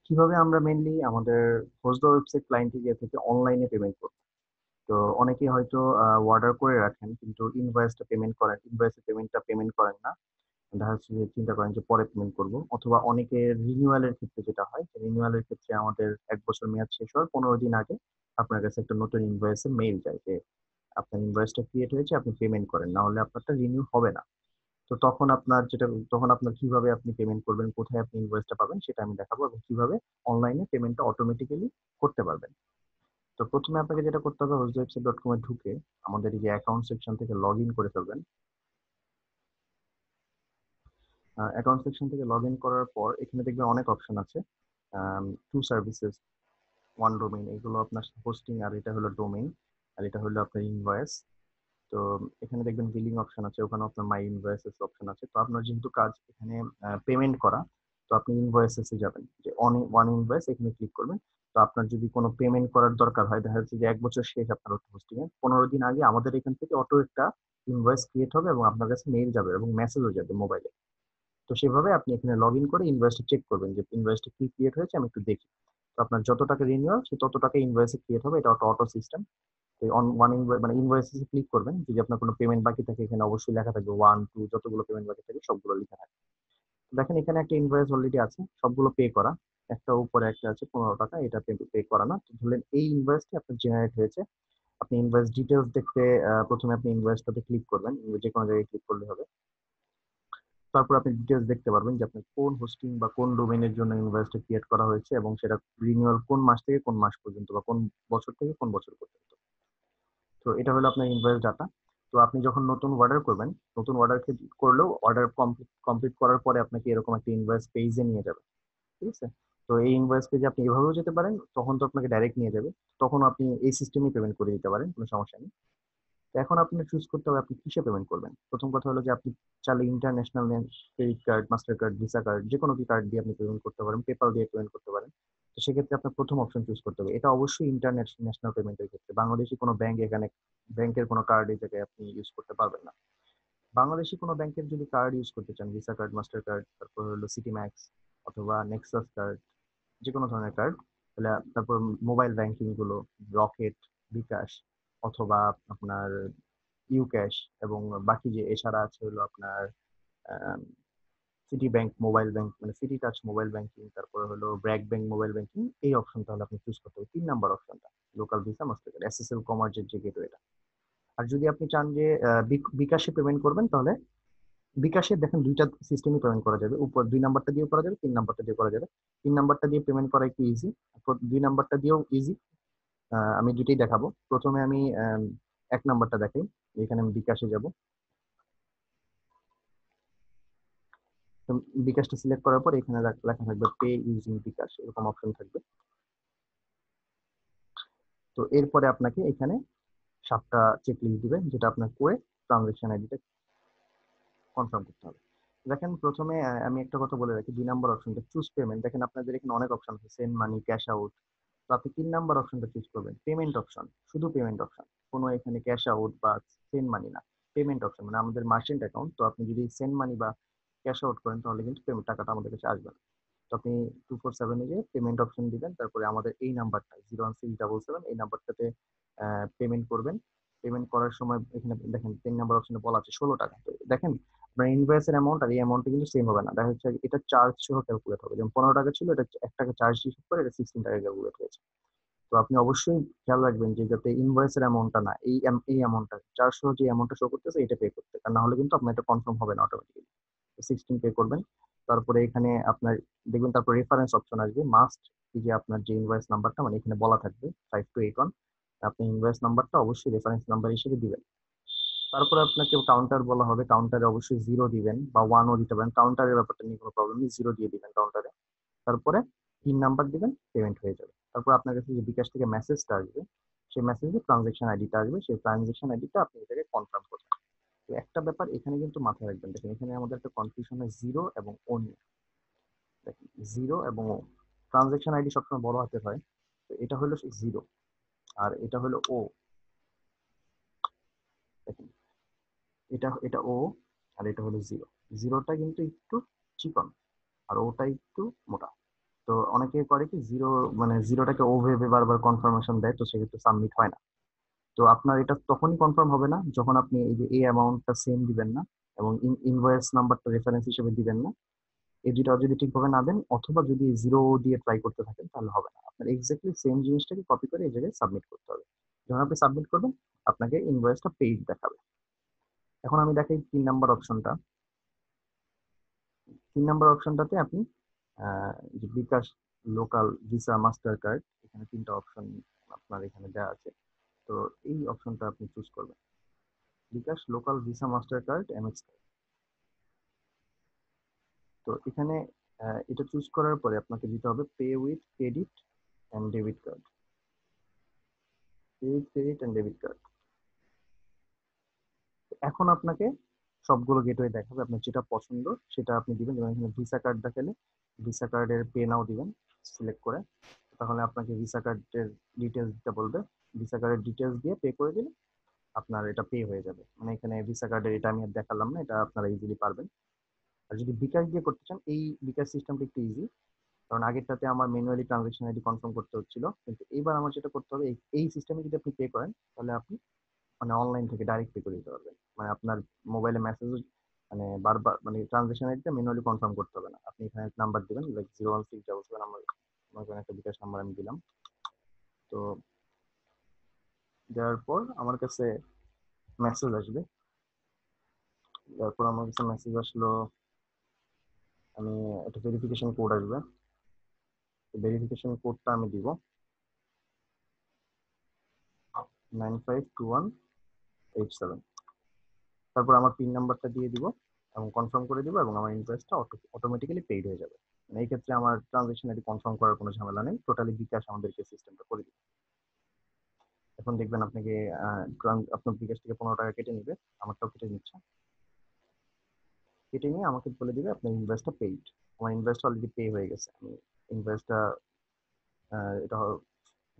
কিভাবে আমরা মেইনলি আমাদের হোস্ট ওয়েবসাইট ক্লায়েন্ট এরিয়া থেকে অনলাইনে পেমেন্ট করব। তো অনেকেই হয়তো অর্ডার করে রাখেন কিন্তু ইনভয়েসের পেমেন্ট করেন না। দেখা যাচ্ছে যে চিন্তা করেন যে পরে পেমেন্ট করব, অথবা অনেকের রিনিউয়ালের ক্ষেত্রে যেটা হয়, রিনিউয়ালের ক্ষেত্রে আমাদের 1 বছর মেয়াদ শেষ হওয়ার 15 দিন আগে আপনার কাছে একটা নতুন ইনভয়েসের মেইল যায় যে আপনার ইনভয়েসটা ক্রিয়েট হয়েছে, আপনি পেমেন্ট করেন, না হলে আপনারটা রিনিউ হবে না। তো তখন আপনার কিভাবে আপনি পেমেন্ট করবেন, কোথায় আপনি ইনভয়েসটা পাবেন সেটা আমি দেখাবো, এবং কিভাবে অনলাইনে পেমেন্টটা অটোমেটিক্যালি করতে পারবেন। তো প্রথমে আপনাকে যেটা করতে হবে, hostwebsite.com এ ঢুকে আমাদের এই যে অ্যাকাউন্ট সেকশন থেকে লগ ইন করে ফেলবেন। অ্যাকাউন্ট সেকশন থেকে লগ ইন করার পর এখানে দেখবেন অনেক অপশন আছে। টু সার্ভিসেস, ওয়ান ডোমেইন, এগুলো আপনার হোস্টিং, আর এটা হলো ডোমেইন, আর এটা হলো আপনার ইনভয়েস। তো এখানে দেখবেন বিলিং অপশন আছে, ওখানে আপনার মাই ইনভয়েসেস অপশন আছে। তো আপনার যেহেতু কাজ এখানে পেমেন্ট করা, তো আপনি ইনভয়েসেসে যাবেন, যে ওয়ান ইনভয়েস এখানে ক্লিক করবেন। তো আপনার যদি কোনো পেমেন্ট করার দরকার হয়, দেখা যাচ্ছে যে 1 বছর শেষ আপনার হোস্টিং এ, 15 দিন আগে আমাদের এখান থেকে অটো একটা ইনভয়েস ক্রিয়েট হবে এবং আপনার কাছে মেইল যাবে এবং মেসেজও যাবে মোবাইলে। তো সেভাবে আপনি এখানে লগ ইন করে ইনভয়েসটা চেক করবেন যে ইনভয়েসটা কি ক্রিয়েট হয়েছে, আমি একটু দেখি। তো আপনার যত টাকা রিনিউয়াল, সে তত টাকা ইনভয়েসে ক্রিয়েট হবে, এটা auto system. On one invoice মানে ইনভয়েসে ক্লিক করবেন, যদি আপনার কোনো পেমেন্ট বাকি থাকে এখানে অবশ্যই লেখা থাকবে 1 2, যতগুলো পেমেন্ট বাকি থাকে সবগুলো লেখা থাকে। দেখেন এখানে একটা ইনভয়েস অলরেডি আছে, সবগুলো পে করা। একটা উপরে একটা আছে 15 টাকা, এটা পে করা না। তো ধরলেন এই ইনভয়েসটি আপনার জেনারেট হয়েছে। আপনি ইনভয়েস ডিটেলস দেখতে প্রথমে আপনি ইনভয়েসটাতে ক্লিক করবেন, যে কোনো জায়গায় ক্লিক করলে হবে। তারপর আপনি ডিটেলস দেখতে পারবেন যে আপনার কোন হোস্টিং বা কোন ডোমেইনের জন্য ইনভয়েসটা ক্রিয়েট করা হয়েছে, এবং সেটা রিনিউয়াল কোন মাস থেকে কোন মাস পর্যন্ত, বা কোন বছর থেকে কোন বছর পর্যন্ত। তো এটা হলো আপনার ইনভয়েস ডাটা। তো আপনি যখন নতুন অর্ডার করবেন, নতুন অর্ডার করলেও অর্ডার কমপ্লিট করার পরে আপনাকে এরকম একটা ইনভয়েস পেজে নিয়ে যাবে। ঠিক আছে? তো এই ইনভয়েস পেজে আপনি এভাবেও যেতে পারেন, তখন তো আপনাকে ডাইরেক্ট নিয়ে যাবে, তখন আপনি এই সিস্টেমে পেমেন্ট করে দিতে পারেন, কোনো সমস্যা নেই। তো এখন আপনার চুজ করতে হবে আপনি কিসে পেমেন্ট করবেন। প্রথম কথা হলো যে আপনি চাইলে international credit card, master card, visa card, যে কোনো কি কার্ড দিয়ে আপনি পেমেন্ট করতে পারেন, পেপাল দিয়ে পেমেন্ট করতে পারেন। তো সেক্ষেত্রে আপনার প্রথম অপশন চুজ করতে হবে, এটা অবশ্যই ইন্টারন্যাশনাল পেমেন্টের ক্ষেত্রে। বাংলাদেশি কোনো ব্যাংক এখানে, ব্যাংকের কোনো কার্ড এই জায়গায় আপনি ইউজ করতে পারবেন না। বাংলাদেশি কোনো ব্যাংকের যদি কার্ড ইউজ করতে চান, ভিসা কার্ড, মাস্টার কার্ড, তারপর হলো সিটি ম্যাক্স অথবা নেক্সাস কার্ড, যে কোনো ধরনের কার্ড, তাহলে তারপর মোবাইল ব্যাংকিং গুলো রকেট, বিকাশ, অথবা আপনার ইউক্যাশ, এবং বাকি যে এছাড়া আছে হলো আপনার সিটি ব্যাংক মোবাইল ব্যাংক, মানে সিটি টাচ মোবাইল ব্যাংকিং, তারপরে হলো ব্র্যাক ব্যাংক মোবাইল ব্যাংকিং, এই অপশনটা হলে আপনি চুজ করতে হবে, 3 নাম্বার অপশনটা, local Visa master card, SSL কমার্সের যে গেটওয়েটা। আর যদি আপনি চান যে বিকাশে পেমেন্ট করবেন, তাহলে বিকাশে দেখেন দুইটা সিস্টেমই পেমেন্ট করা যাবে, উপর 2 নাম্বারটা দিয়েও করা যাবে, 3 নাম্বারটা দিয়ে করা যাবে। 3 নাম্বারটা দিয়ে পেমেন্ট করা একটু ইজি, 2 নাম্বারটা দিয়েও ইজি। আমি দুইটাই দেখাবো। প্রথমে আমি 1 নাম্বারটা দেখাই। এখানে আমি বিকাশে যাব। তো বিকাশটা সিলেক্ট করার পর এখানে লেখা থাকবে পে ইউজিং বিকাশ, এরকম অপশন থাকবে। তো এরপরে আপনাকে এখানে 7টা চেকলিস্ট দিবে, যেটা আপনার করে ট্রানজাকশন আইডিটা কনফার্ম করতে হবে। দেখেন প্রথমে আমি একটা কথা বলে রাখি, 2 নাম্বার অপশনটা চুজ পেমেন্ট, দেখেন আপনাদের এখানে অনেক অপশন আছে, সেন্ড মানি, ক্যাশ আউট। তো আপনি 3 নাম্বার অপশনটা চুজ করবেন, পেমেন্ট অপশন, শুধু পেমেন্ট অপশন, কোনো এখানে ক্যাশ আউট বা সেন্ড মানি না। পেমেন্ট অপশন মানে আমাদের মার্চেন্ট অ্যাকাউন্ট, তো আপনি যদি সেন্ড মানি বা ক্যাশ আউট করেন তাহলে কিন্তু পেমেন্ট টাকাটা আমাদের কাছে আসবে না। তো আপনি 247-এ গিয়ে পেমেন্ট অপশন দিবেন, তারপরে আমাদের এই নাম্বারটা 01677, এই নাম্বারটাতে পেমেন্ট করবেন। পেমেন্ট করার সময় এখানে দেখেন 3 নাম্বার অপশনে বলা আছে 16 টাকা। তো দেখেন আপনার ইনভয়েসের অ্যামাউন্ট আর এই অ্যামাউন্টটা কিন্তু সেম হবে না, দেখা যাচ্ছে এটা চার্জ সহ ক্যালকুলেট হবে, যেমন 15 টাকা ছিল, এটা 1 টাকা চার্জ হিসেবে করে এটা 16 টাকা ক্যালকুলেট হয়েছে। তো আপনি অবশ্যই খেয়াল রাখবেন যে যাতে ইনভয়েসের অ্যামাউন্টটা না, এই অ্যামাউন্টটা চার্জ সহ যে অ্যামাউন্টটা শো করতেছে এটা পে করতে, আর না হলে কিন্তু আপনার এটা কনফার্ম হবে না অটোমেটিক্যালি। 16 পে করবেন। তারপরে এখানে আপনার দেখবেন, তারপর রেফারেন্স অপশন আসবে, মাস্ট এই যে আপনার যে ইনভয়েস নাম্বারটা, মানে এখানে বলা থাকবে 5281, আপনি ইনভয়েস নাম্বারটা অবশ্যই রেফারেন্স নাম্বার হিসেবে দিবেন। তারপরে আপনাকে কাউন্টার বলা হবে, কাউন্টারে অবশ্যই 0 দিবেন বা 1ও দিতে পারেন, কাউন্টারের ব্যাপারটা নিয়ে কোনো প্রবলেম নেই, 0 দিয়ে দিবেন কাউন্টারে। তারপরে 3 নাম্বার দিবেন, পেমেন্ট হয়ে যাবে। তারপর আপনার কাছে যে বিকাশ থেকে মেসেজটা আসবে, সেই মেসেজে ট্রানজেকশন আইডিটা আসবে, সেই ট্রানজেকশন আইডিটা আপনি এটাকে কনফার্ম করবেন। তো একটা ব্যাপার এখানে কিন্তু মাথায় রাখবেন, দেখেন এখানে আমাদের একটা কনফিউশন হয় জিরো এবং ও নিয়ে। দেখেন জিরো এবং ও, ট্রানজেকশন আইডি সবসময় বড় হাতের হয়, তো এটা হলো জিরো, আর এটা হলো ও। দেখেন এটা এটা ও, আর এটা হলো জিরো। জিরোটা কিন্তু একটু চিকন, আর ওটা একটু মোটা। তো অনেকে করে কি জিরো, মানে জিরোটাকে ও ভেবে বারবার কনফার্মেশন দেয়, তো সেক্ষেত্রে সাবমিট হয় না। তো আপনার এটা তখনই কনফার্ম হবে না যখন আপনি এই যে এই অ্যামাউন্টটা সেম দিবেন না এবং ইনভয়েস নাম্বারটা রেফারেন্স হিসেবে দিবেন না। এই দুটো যদি ঠিকভাবে না দেন অথবা যদি জিরো দিয়ে ট্রাই করতে থাকেন তাহলে হবে না। আপনার এক্স্যাক্টলি সেম জিনিসটাকে কপি করে এই জায়গায় সাবমিট করতে হবে। যখন আপনি সাবমিট করবেন আপনাকে ইনভয়েসটা পেইড দেখাবে। এখন আমি দেখাই 3 নাম্বার অপশনটা। 3 নাম্বার অপশনটাতে আপনি যে বিকাশ, লোকাল, ভিসা, মাস্টার কার্ড, এখানে 3টা অপশন আপনার এখানে দেওয়া আছে। তো এই অপশনটা আপনি চুজ করবেন, bKash, local, Visa, master card, Amex card. তো এখানে এটা চুজ করার পরে আপনাকে দিতে হবে pay with credit and debit card. Pay with credit and debit card. এখন আপনাকে সবগুলো গেটওয়ে দেখাবে, আপনার যেটা পছন্দ সেটা আপনি দিবেন। যেমন এখানে ভিসা কার্ড দেখালে ভিসা কার্ডের পে নাও দিবেন সিলেক্ট করে। তাহলে আপনাকে ভিসা কার্ডের ডিটেলস দিতে বলবে, ভিসা কার্ডের ডিটেলস দিয়ে পে করে দিলে আপনার এটা পে হয়ে যাবে। মানে এখানে ভিসা কার্ডের এটা আমি আর দেখালাম না, এটা আপনারা ইজিলি পারবেন। আর যদি বিকাশ দিয়ে করতে চান, এই বিকাশ সিস্টেমটা একটু ইজি, কারণ আগেরটাতে আমার ম্যানুয়ালি ট্রানজাকশন আইডি কনফার্ম করতে হচ্ছিল, কিন্তু এবার আমার যেটা করতে হবে এই সিস্টেমে যদি আপনি পে করেন তাহলে আপনি মানে অনলাইন থেকে ডাইরেক্ট পে করে দিতে পারবেন। মানে আপনার মোবাইলে মেসেজ মানে বারবার মানে ট্রানজাকশন আইডিটা ম্যানুয়ালি কনফার্ম করতে হবে না। আপনি এখানে নাম্বার দিবেন, লাইক 01677 নাম্বার, আমার একটা বিকাশ নাম্বার আমি দিলাম। তো দেওয়ার পর আমার কাছে মেসেজ আসবে, তারপর আমার কাছে মেসেজ আসলো, আমি একটা ভেরিফিকেশন কোড আসবে, ভেরিফিকেশন কোডটা আমি দিব 952187। তারপর আমার পিন নাম্বারটা দিয়ে দিব এবং কনফার্ম করে দিব এবং আমার ইনভয়েসটা অটোমেটিক্যালি পেইড হয়ে যাবে। মানে এই ক্ষেত্রে আমার ট্রানজাকশন আইডি কনফার্ম করার কোনো ঝামেলা নেই, টোটালি বিকাশ আমাদেরকে সিস্টেমটা করে দিবে। এখন দেখবেন আপনাকে আপনার বিকাশ থেকে 15 টাকা কেটে নিবে, আমারটাও কেটে নিচ্ছে। কেটে নিয়ে আমাকে বলে দিবে আপনার ইনভয়েসটা পেইড। আমার ইনভয়েসটা অলরেডি পে হয়ে গেছে। আমি ইনভয়েসটা এটা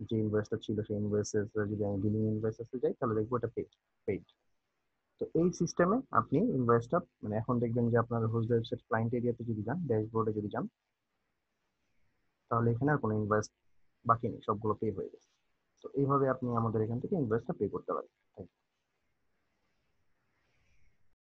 যে ইনভয়েসটা ছিল সেই ইনভয়েসের যদি আমি বিলিং ইনভয়েসে যাই তাহলে দেখবো এটা পেইড। তো এই সিস্টেমে আপনি ইনভয়েসটা মানে এখন দেখবেন যে আপনার হোস্ট ওয়েবসাইট ক্লায়েন্ট এরিয়াতে যদি যান, ড্যাশবোর্ডে যদি যান, তাহলে এখানে আর কোনো ইনভয়েস বাকি নেই, সবগুলো পে হয়ে গেছে। তো এইভাবে আপনি আমাদের এখান থেকে ইনভয়েসটা পে করতে পারেন।